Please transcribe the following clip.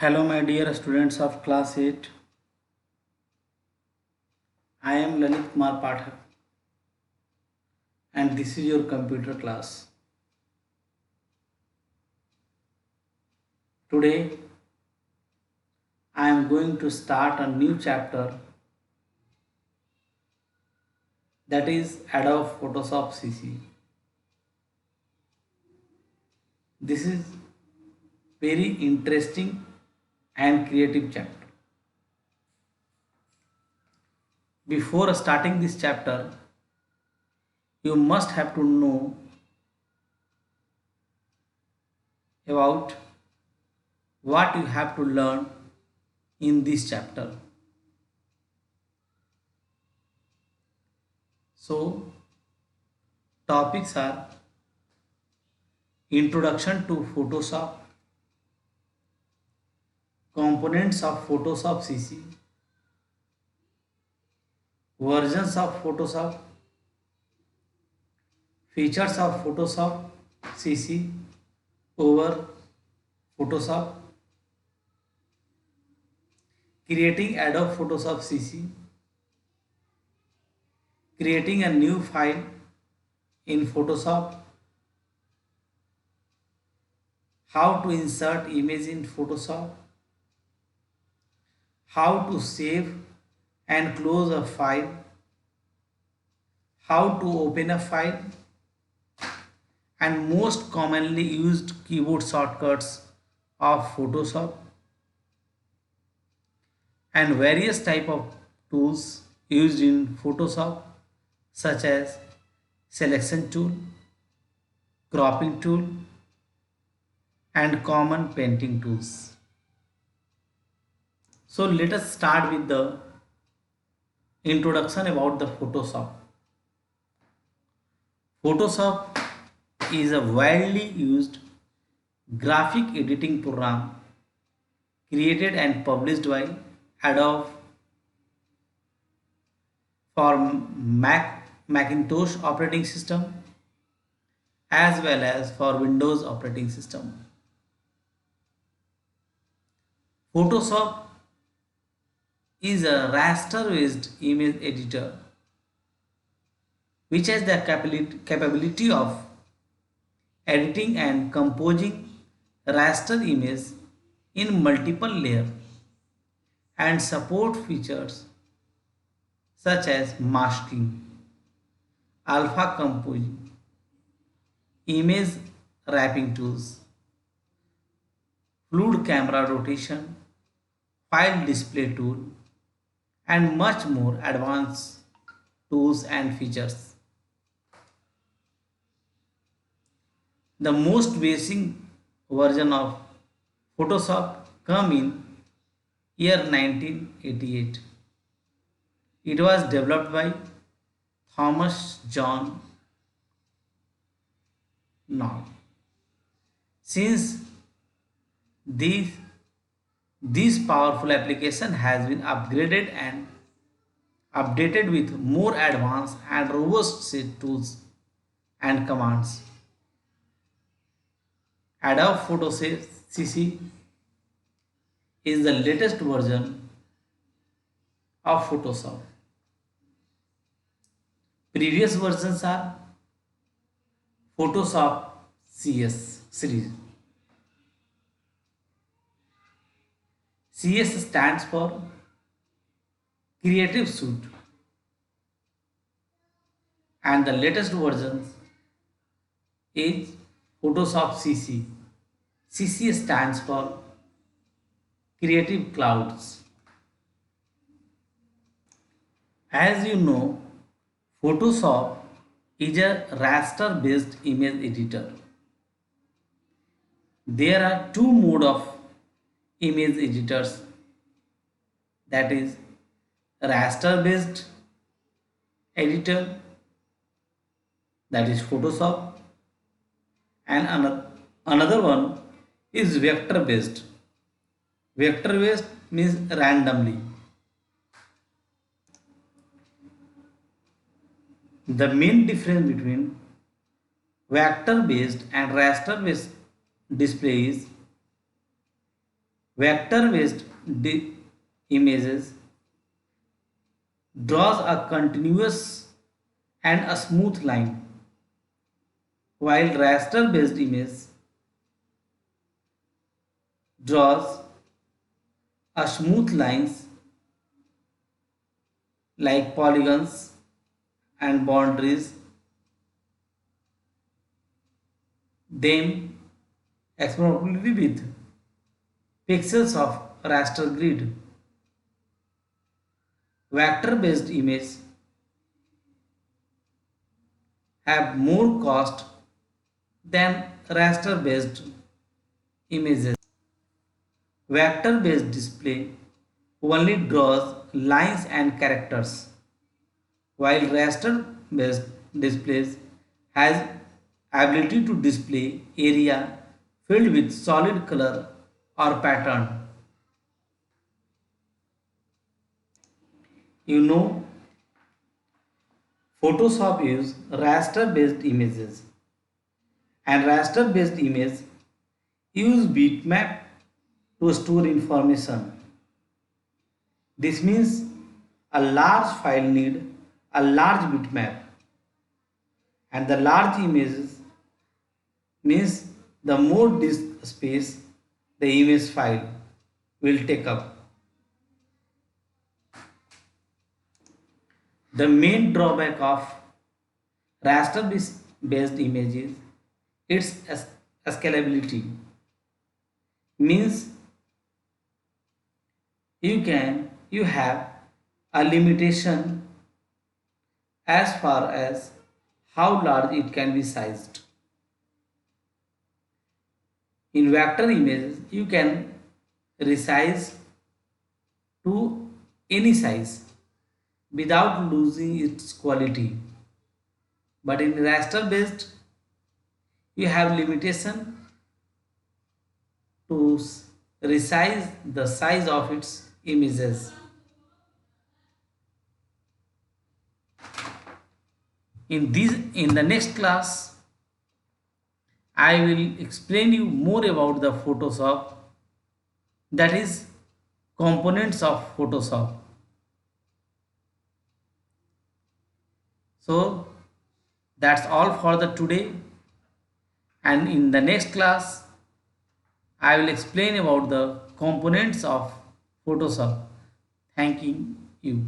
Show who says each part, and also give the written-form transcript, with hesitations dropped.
Speaker 1: Hello, my dear students of class 8. I am Lalit Kumar Pathak and this is your computer class. Today, I am going to start a new chapter, that is Adobe Photoshop CC. This is very interesting and creative chapter. Before starting this chapter, you must have to know about what you have to learn in this chapter. So, topics are Introduction to Photoshop, Components of Photoshop CC, Versions of Photoshop, Features of Photoshop CC over Photoshop, Creating Adobe Photoshop CC, Creating a new file in Photoshop, How to insert image in Photoshop, How to save and close a file, How to open a file, and most commonly used keyboard shortcuts of Photoshop, and various type of tools used in Photoshop such as selection tool, cropping tool, and common painting tools. So let us start with the introduction about the Photoshop. Photoshop is a widely used graphic editing program created and published by Adobe for Macintosh operating system as well as for Windows operating system. Photoshop is a raster-based image editor which has the capability of editing and composing raster image in multiple layers and support features such as masking, alpha composing, image wrapping tools, fluid camera rotation, file display tool, and much more advanced tools and features. The most basic version of Photoshop come in year 1988. It was developed by Thomas John Knoll. Since this, this powerful application has been upgraded and updated with more advanced and robust set tools and commands. Adobe Photoshop CC is the latest version of Photoshop. Previous versions are Photoshop CS series. CS stands for Creative Suite and the latest version is Photoshop CC. CC stands for Creative Clouds. As you know, Photoshop is a raster based image editor. There are two modes of image editors, that is raster based editor, that is Photoshop, and another one is vector based. Vector based means randomly. The main difference between vector based and raster based display is Vector based images draws a continuous and a smooth line, while raster based image draws a smooth lines like polygons and boundaries, them exponentially with pixels of raster grid. Vector based images have more cost than raster based images. Vector based display only draws lines and characters, while raster based displays has ability to display area filled with solid color or pattern. You know, Photoshop uses raster based images, and raster based images use bitmap to store information. This means a large file need a large bitmap, and the large images means the more disk space the image file will take up. The main drawback of raster based images its scalability, means you have a limitation as far as how large it can be sized. In vector images you can resize to any size without losing its quality, but in raster based you have limitation to resize the size of its images. In the next class I will explain you more about the Photoshop, that is components of Photoshop. So that's all for the today, and in the next class I will explain about the components of Photoshop. Thanking you.